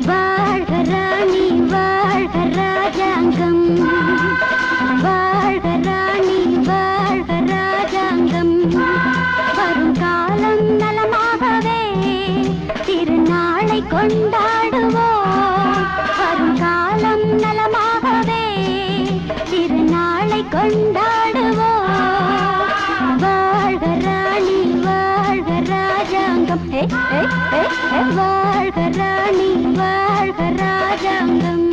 வாழ்க ராணி வாழ்க ராஜாங்கம் வாழ்க ராணி வாழ்க ராஜாங்கம் வரும் காலம் நலமாகவே திருநாளை கொண்டாடுவோம் வரும் காலம் நலமாகவே திருநாளை கொண்டாடுவோம் வாழ்க ராணி வாழ்க ராஜாங்கம் வாழ்க ராணி வாழ்க ராஜாங்கம்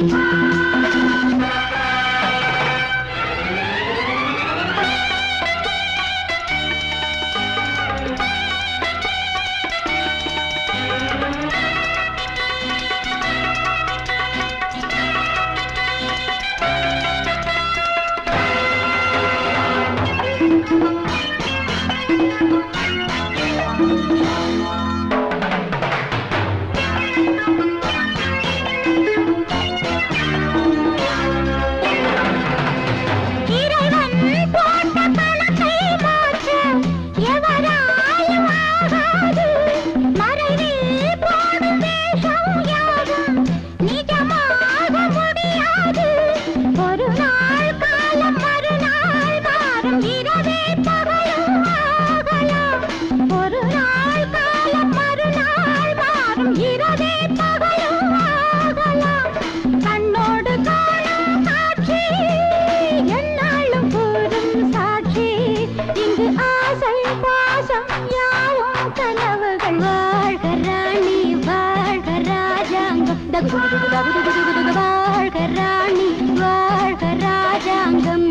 வாழ்க ராணி வாழ்க ராஜாங்கம்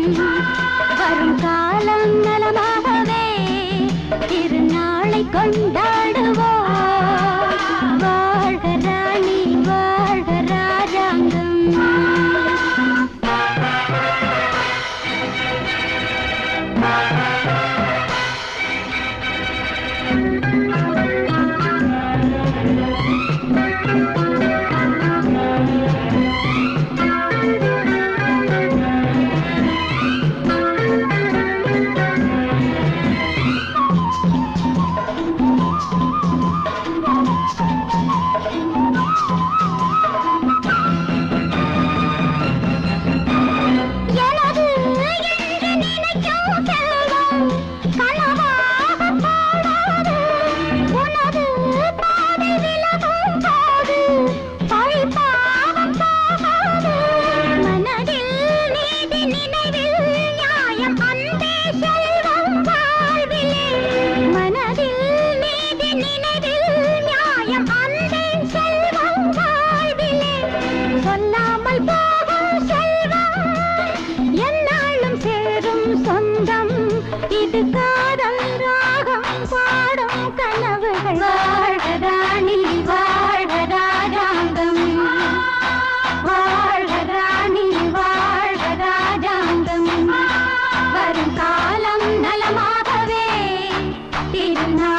வரும் காலம் நலமாகவே திருநாளை கொண்டாடுவோம் வாழ்க ராணி வாழ்க ராஜாங்கம் வாழ்க ராணி வாழ்க ராஜாங்கம் வாழ்க ராணி வாழ்க ராஜாங்கம் வரும் காலம் நலமாகவே திருநாள்